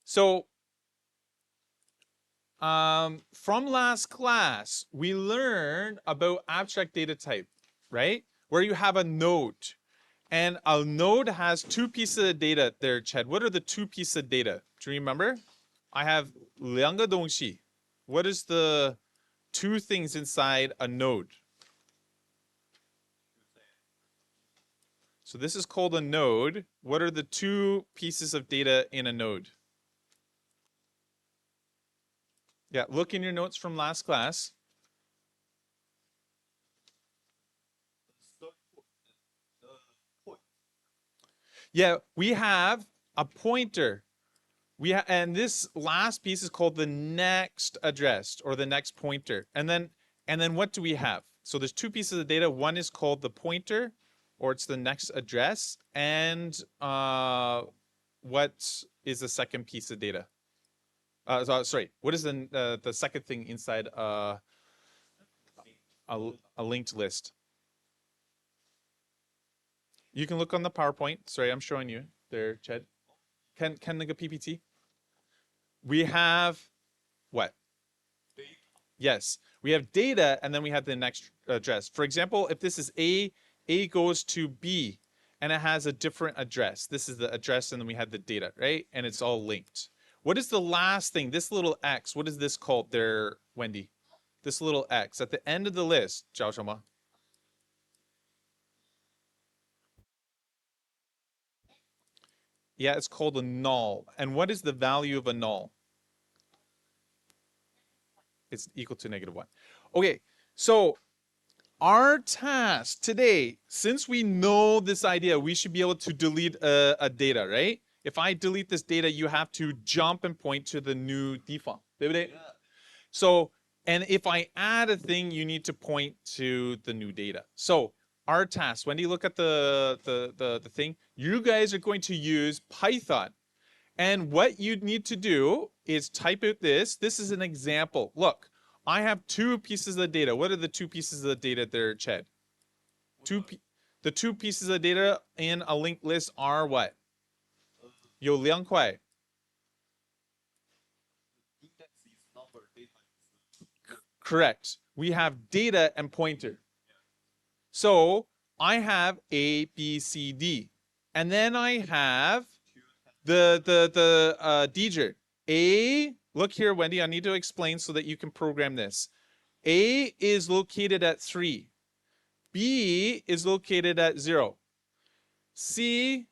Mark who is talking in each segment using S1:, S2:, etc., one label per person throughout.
S1: So from last class, we learned about abstract data type, right? Where you have a node. And a node has two pieces of data there, Chad. What are the two pieces of data? Do you remember? I have 两个东西. What is the two things inside a node? So this is called a node. What are the two pieces of data in a node? Yeah, look in your notes from last class. Yeah, we have a pointer. And this last piece is called the next address or the next pointer. And then what do we have? So there's two pieces of data. One is called the pointer, or it's the next address. And what is the second piece of data? Sorry, what is the second thing inside a linked list? You can look on the PowerPoint. Sorry, I'm showing you there, Chad. Can like a PPT? We have what? Data. Yes, we have data, and then we have the next address. For example, if this is A goes to B, and it has a different address. This is the address, and then we have the data, right? And it's all linked. What is the last thing? This little X, what is this called there, Wendy? This little X at the end of the list, 叫什么? Yeah, it's called a null. And what is the value of a null? It's equal to -1. Okay, so our task today, since we know this idea, we should be able to delete a data, right? If I delete this data, you have to jump and point to the new default. Yeah. So, and if I add a thing, you need to point to the new data. So our task, Wendy, look at the thing. You guys are going to use Python. And what you need to do is type out this. This is an example. Look, I have two pieces of data. What are the two pieces of the data there, Chad? The two pieces of data in a linked list are what? 有2块. Correct. We have data and pointer. So I have A, B, C, D. And then I have the digit. A, look here, Wendy, I need to explain so that you can program this. A is located at 3. B is located at 0. C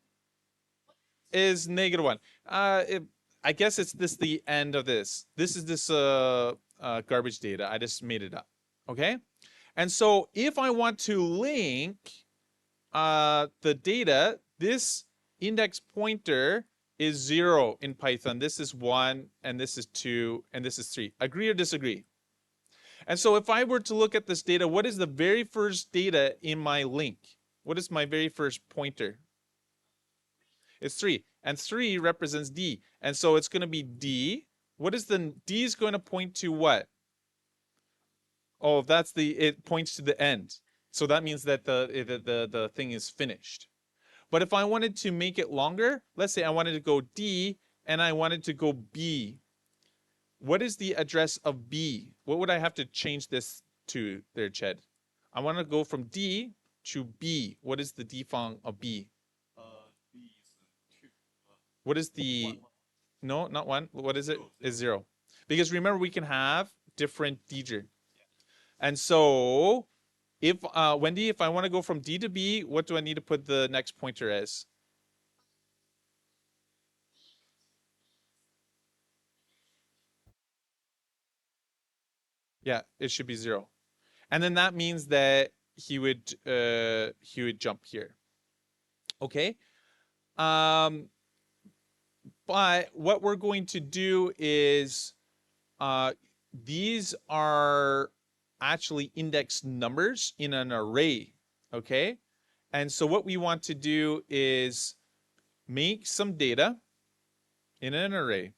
S1: is -1. I guess it's the end of this. This is this garbage data. I just made it up. Okay? And so if I want to link the data, this index pointer is 0 in Python. This is 1, and this is 2, and this is 3. Agree or disagree? And so if I were to look at this data, what is the very first data in my link? What is my very first pointer? It's 3. And 3 represents D. And so it's going to be D. What is the D is going to point to what? Oh, it points to the end. So that means that the thing is finished. But if I wanted to make it longer, let's say I wanted to go D and I wanted to go B. What is the address of B? What would I have to change this to there, Chad? I want to go from D to B. What is the default of B? B is 2. What is the... 1. No, not 1. What is it? It's 0. Because remember, we can have different digits. And so, if Wendy, if I want to go from D to B, what do I need to put the next pointer as? Yeah, it should be 0. And then that means that he would jump here. Okay? But what we're going to do is these are actually index numbers in an array, okay? And so what we want to do is make some data in an array,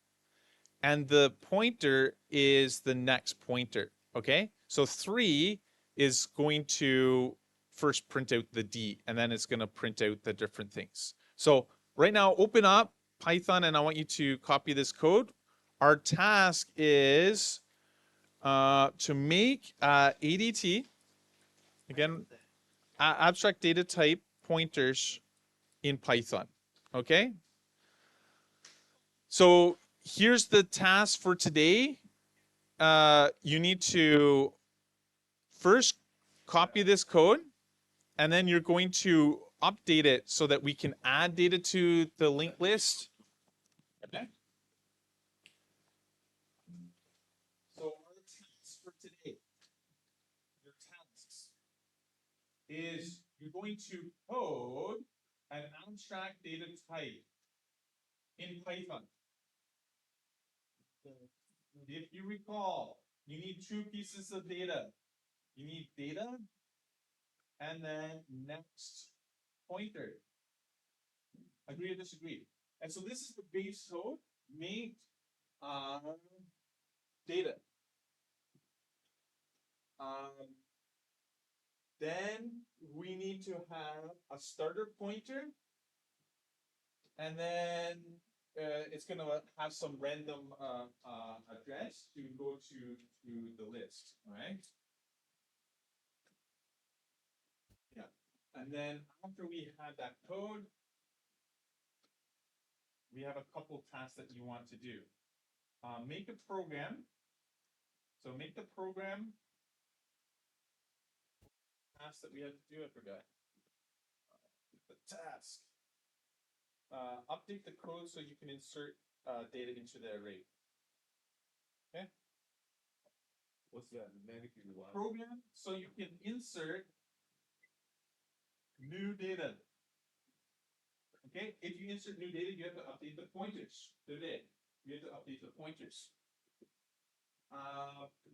S1: and the pointer is the next pointer, okay? So 3 is going to first print out the D, and then it's going to print out the different things. So right now, open up Python and I want you to copy this code. Our task is to make ADT, again, abstract data type pointers in Python. Okay? So here's the task for today. You need to first copy this code, and then you're going to update it so that we can add data to the linked list. Okay. So our task for today, your tasks, is you're going to code an abstract data type in Python. If you recall, you need two pieces of data. You need data and then next pointer. Agree or disagree? And so this is the base code. Make data. Then we need to have a starter pointer, and then it's going to have some random address to go to the list, all right? Yeah. And then after we have that code, we have a couple tasks that you want to do. Make a program. So make the program task that we have to do. I forgot. The task. Update the code so you can insert data into the array. Okay.
S2: What's that?
S1: Program so you can insert new data. Okay. If you insert new data, you have to update the pointers. Today, you have to update the pointers.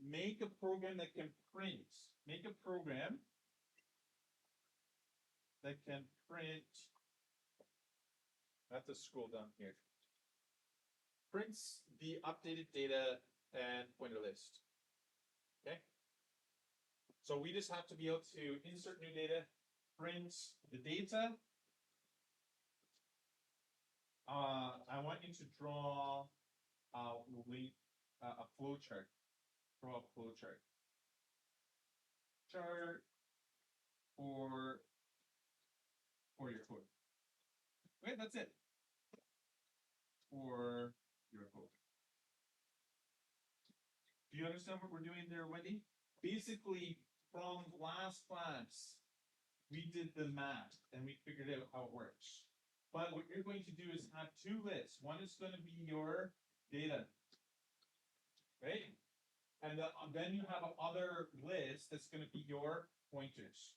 S1: Make a program that can print. Make a program that can print. I have to scroll down here. Prints the updated data and pointer list. Okay. So we just have to be able to insert new data, print the data. I want you to draw a flow chart. Draw a flow chart. Chart for your code. Okay, that's it. For your code. Do you understand what we're doing there, Wendy? Basically, from last class, we did the math and we figured out how it works. But what you're going to do is have two lists. One is going to be your data, right? And then you have another list that's going to be your pointers.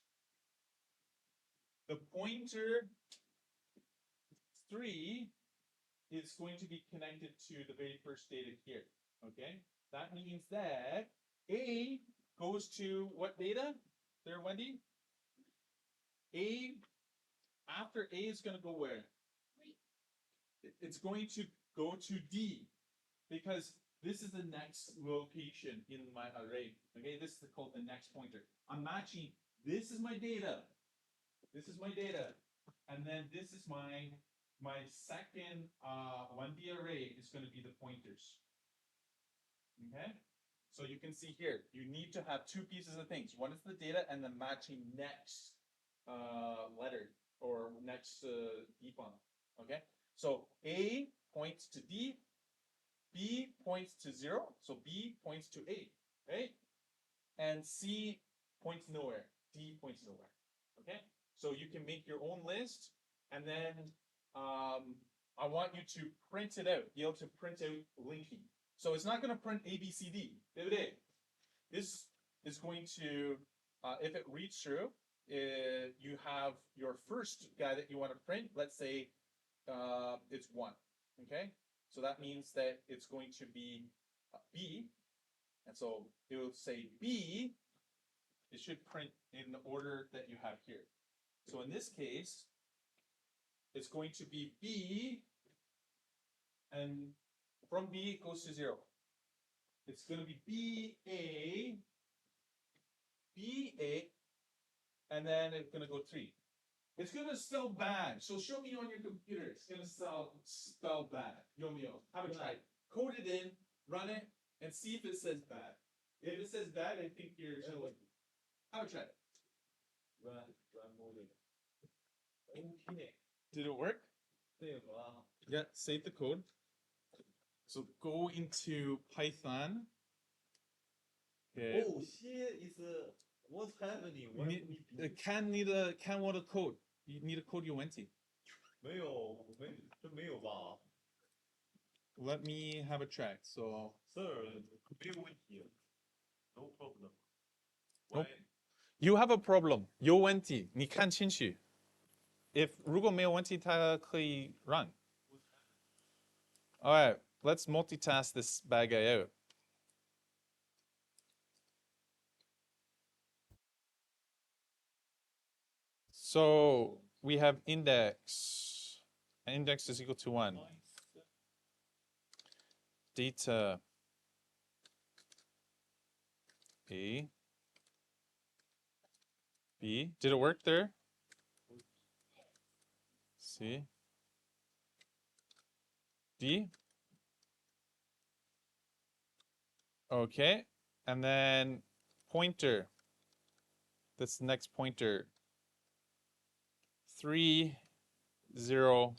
S1: The pointer 3 is going to be connected to the very first data here, okay? That means that A goes to what data there, Wendy? A, after A is going to go where? It's going to go to D, because this is the next location in my array. Okay, this is called the next pointer. I'm matching, this is my data. This is my data. And then this is my second 1D array is going to be the pointers. Okay? So you can see here, you need to have two pieces of things. One is the data and the matching next letter or next default. Okay? So A points to D, B points to 0, so B points to A, right? And C points nowhere, D points nowhere, okay? So you can make your own list, and then I want you to print it out, be able to print out linking. So it's not going to print A, B, C, D. This is going to, if it reads through, you have your first guy that you want to print, let's say it's 1, okay? So that means that it's going to be B, and so it will say B, it should print in the order that you have here. So in this case, it's going to be B, and from B it goes to 0. It's going to be B, A, and then it's going to go 3. It's gonna spell bad. So show me on your computer. It's gonna spell bad. Yo, have a try. Code it in, run it, and see if it says bad. If it says bad, I think you're chilling. Have a try.
S2: run moving. Okay.
S1: Did it work? Yeah, save the code. So go into Python. Okay.
S2: Oh, here is what's happening? Why
S1: Need,
S2: we be-
S1: can want a code. You need a code you went to.
S2: 这没有吧
S1: Let me have a track. So
S2: ？Sir，没有问题，no problem。
S1: Nope. you have a problem. 有问题，你看清楚。If 如果没有问题，它可以 run. All right, let's multitask this bad guy out. So we have index. Index is equal to 1. Data A. B. Did it work there? C. D. Okay. And then pointer. That's the next pointer. 3, 0,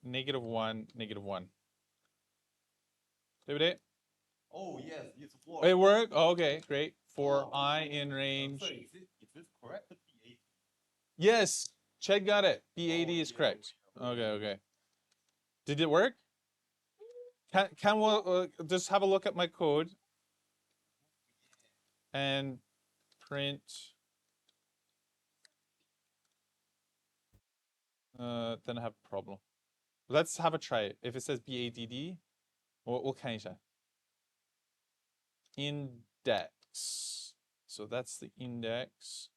S1: -1, -1. Did it?
S2: Oh yes, it's work.
S1: It worked? Oh, okay, great. For I in range.
S2: Sorry, is this correct? B8.
S1: Yes, Ched got it. B80
S2: Oh,
S1: is
S2: yeah,
S1: correct.
S2: yeah.
S1: Okay. Did it work? Can we just have a look at my code and print. Then I have a problem. Let's have a try. If it says BADD, we'll看一下. Index. So that's the index.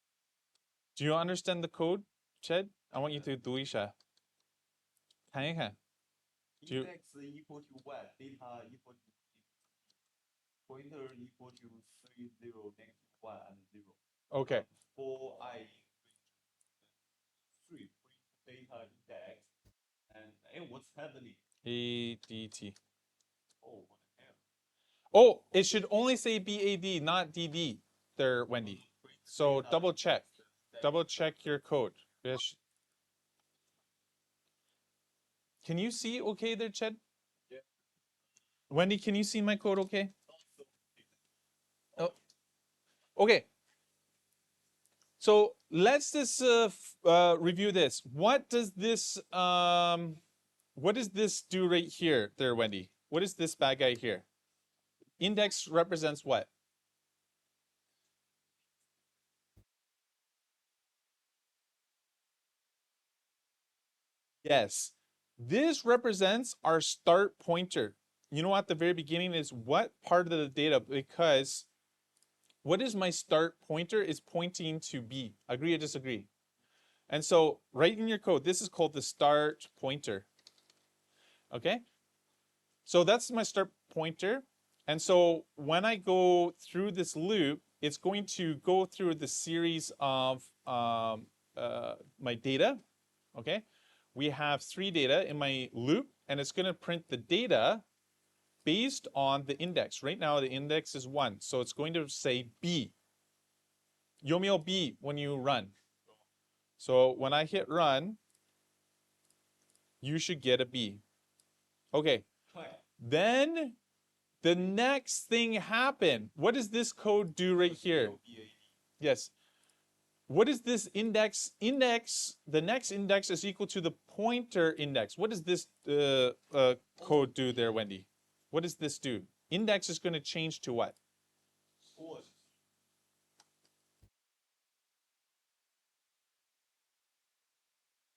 S1: Do you understand the code, Ched? I want you to 读一下. 看一看. Do you-
S2: Index equal to what? Data equal to pointer equal to 3, 0, -1 and 0.
S1: Okay.
S2: For I 3 print data index and what's happening?
S1: ADT.
S2: Oh, what the hell?
S1: Oh, it should only say BAD, not DD there, Wendy. So double check. Double check your code. Yes. Can you see okay there, Ched?
S2: Yeah.
S1: Wendy, can you see my code okay? Oh. Okay. So let's just review this. What does this do right here there, Wendy? What is this bad guy here? Index represents what? Yes. This represents our start pointer. You know, at the very beginning is what part of the data, because what is my start pointer is pointing to B. Agree or disagree? And so right in your code, this is called the start pointer. Okay? So that's my start pointer. And so when I go through this loop, it's going to go through the series of my data. Okay? We have 3 data in my loop, and it's going to print the data based on the index. Right now, the index is 1, so it's going to say B. 有没有 B when you run? So when I hit run, you should get a B. Okay. Then the next thing happened. What does this code do right here? Yes. What is this index? The next index is equal to the pointer index. What does this code do there, Wendy? What does this do? Index is going to change to what?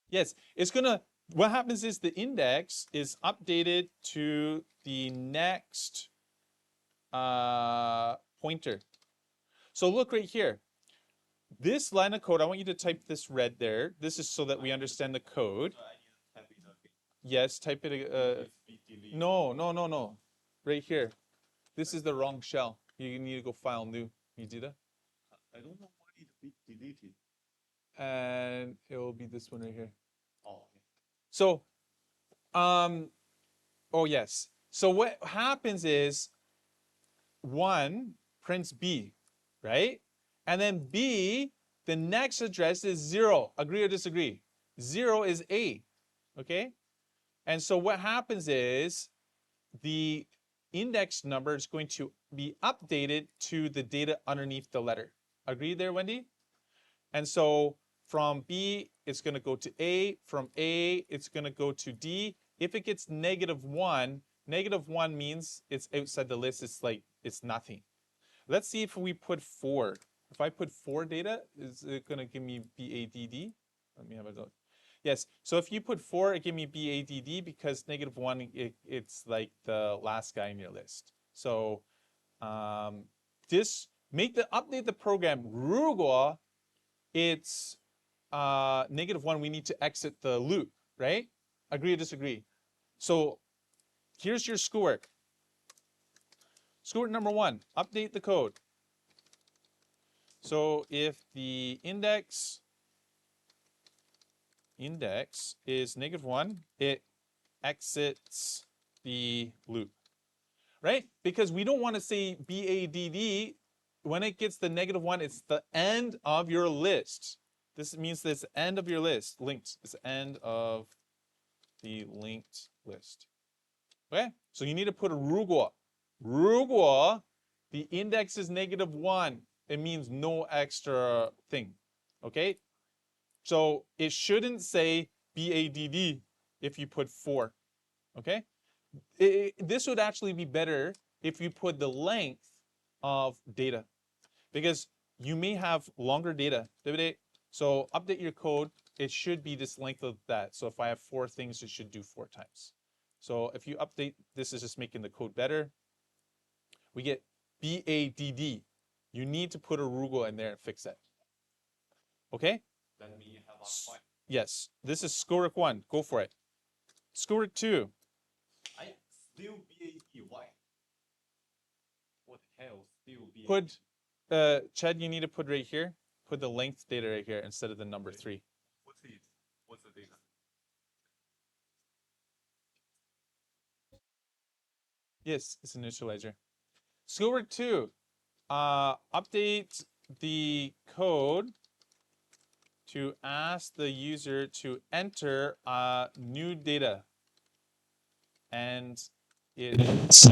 S1: Yes, it's going to, what happens is the index is updated to the next pointer. So look right here. This line of code, I want you to type this red there. This is so that we understand the code. Yes, type it. No. Right here. This is the wrong shell. You need to go file new. You do that?
S2: I don't know why it's deleted.
S1: and it will be this one right here.
S2: Oh, okay.
S1: So, oh yes. So what happens is 1 prints B, right? And then B, the next address is 0. Agree or disagree? 0 is A, okay? And so what happens is the index number is going to be updated to the data underneath the letter. Agree there, Wendy? And so from B, it's going to go to A. From A, it's going to go to D. If it gets -1, -1 means it's outside the list. It's like, it's nothing. Let's see if we put 4. If I put 4 data, is it going to give me BADD? Let me have a look. Yes, so if you put 4, it give me BADD because -1, it's like the last guy in your list. So this update the program. 如果 it's -1, we need to exit the loop, right? Agree or disagree? So here's your schoolwork. Schoolwork number 1, update the code. So if the index is -1, it exits the loop, right? Because we don't want to say BADD. When it gets the -1, it's the end of your list. This means this end of your list, linked. It's the end of the linked list. Okay? So you need to put a 如果. 如果 the index is -1, it means no extra thing. Okay? So it shouldn't say BADD if you put 4. Okay? This would actually be better if you put the length of data, because you may have longer data. So update your code. It should be this length of that. So if I have 4 things, it should do 4 times. So if you update, this is just making the code better. We get BADD. You need to put a 如果 in there and fix it. Okay?
S2: Then we have a point.
S1: Yes. This is schoolwork 1. Go for it. Schoolwork 2.
S2: I still BAD. Why? What the hell? Still BAD.
S1: Put, Chad, you need to put right here. Put the length data right here instead of the number 3.
S2: What's it? What's the data?
S1: Yes, it's an initializer. Schoolwork 2. Update the code to ask the user to enter new data. And it's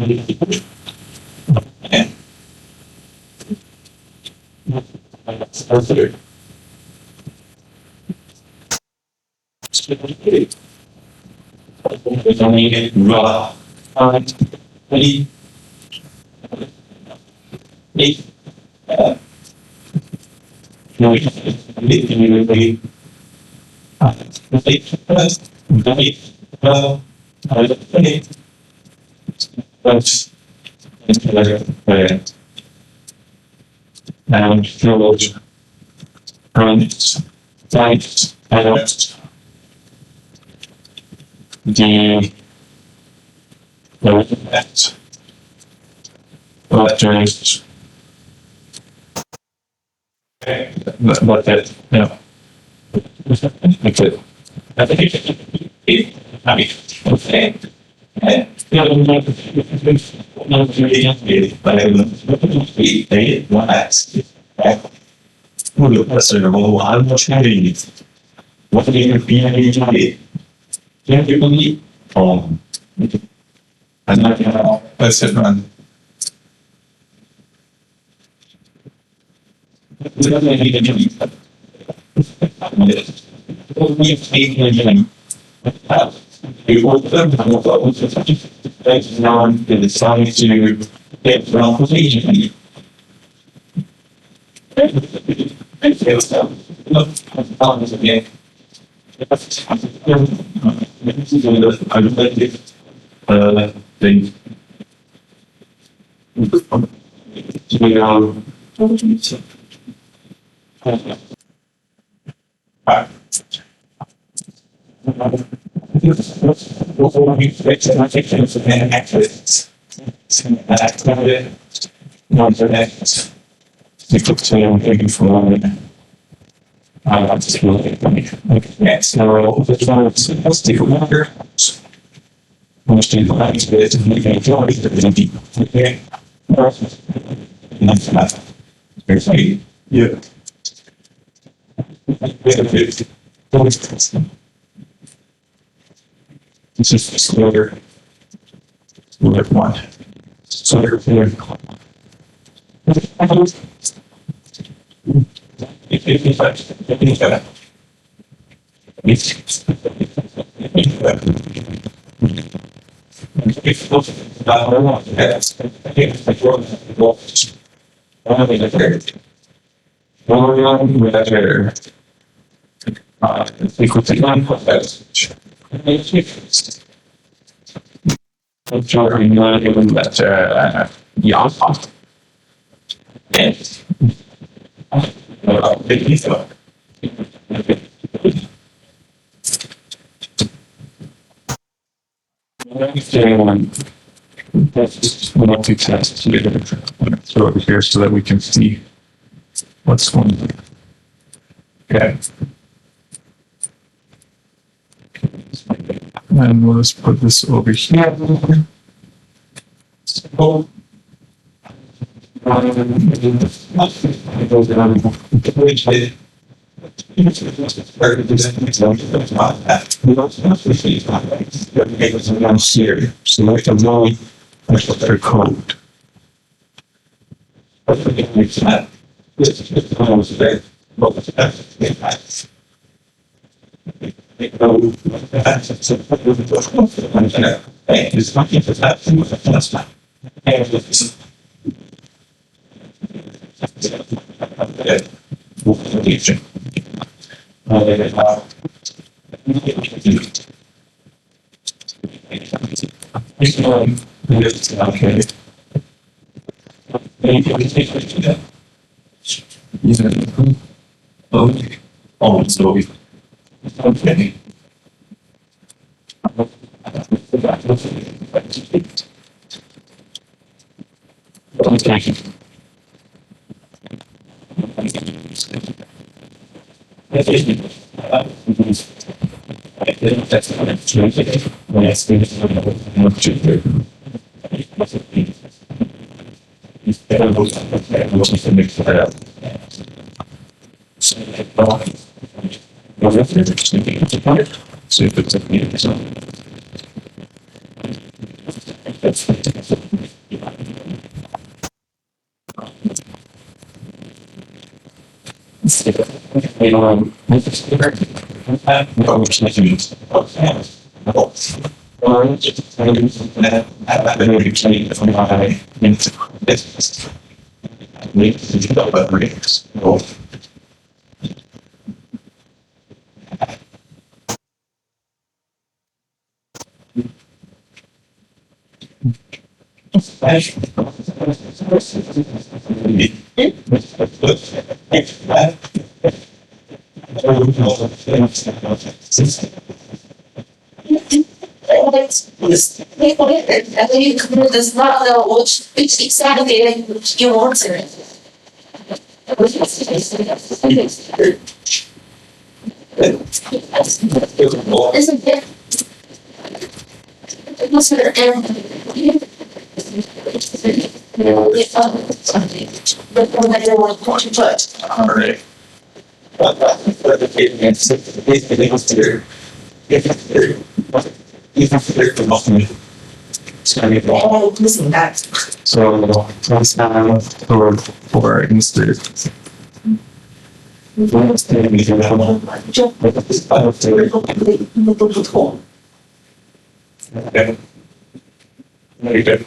S3: That's really funny. Okay, so let's take a look. Understand the language is and make a majority of the deep. Okay. And that's that. Very funny. Yeah. This is the slower. Slower one. Slower here. Multitask here. Throw over here so that we can see what's going on. Okay. And we'll just put this over here. So, select a low code. Okay. Oh, so okay. Okay. See if it's a
S4: Does not know which exactly you want to. Isn't it?
S3: all right.
S4: Missing that.
S3: So let's have for instance. Okay. Very good.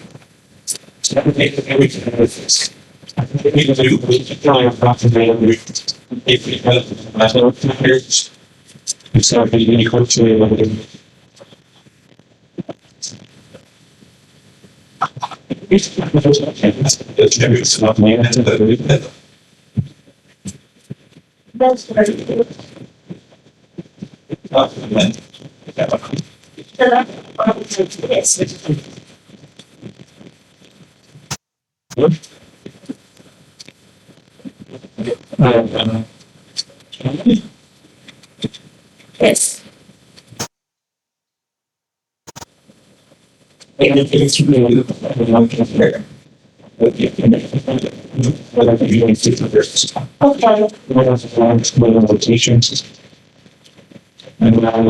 S4: That's right. Yes.
S3: And it's really one there. But you can whatever you want to do this.
S4: Okay.
S3: One of the lines, one of the locations. And I'm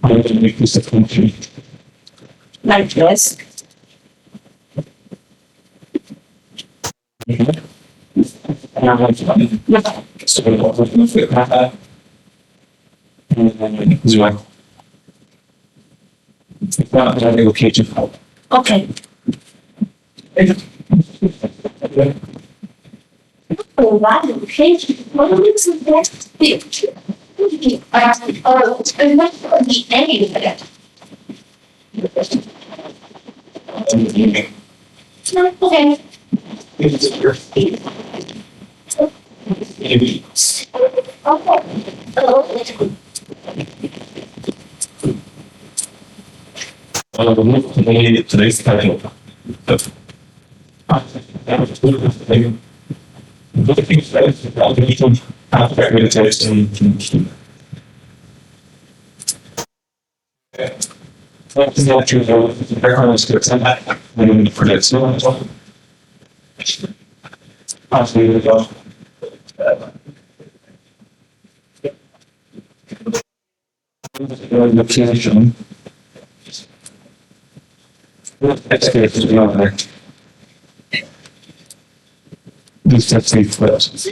S3: going to make this a country.
S4: Like this.
S3: So I'll move it back. And then as well. It's not another location.
S4: Okay. Oh, wow. Okay. What is the best thing? Oh, it's not the A. Okay.
S3: It's your feet. Maybe.
S4: Okay. Oh,
S3: Today's title. Location. That's good to be on there. These are three flips.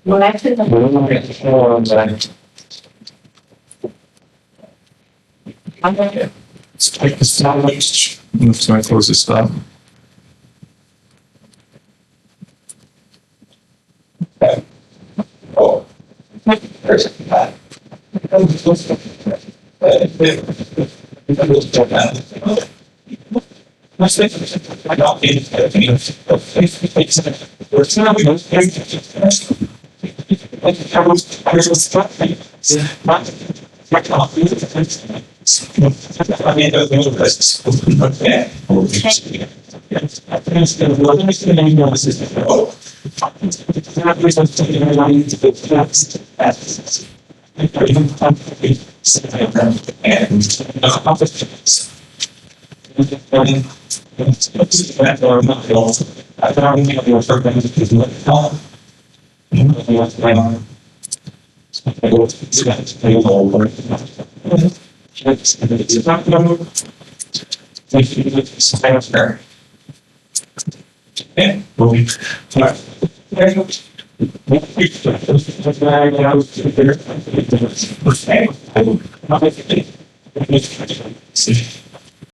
S4: well, actually,
S3: We're going to get the floor on that. Let's take the sandwich. Oops, I close this up. Oh. There's that.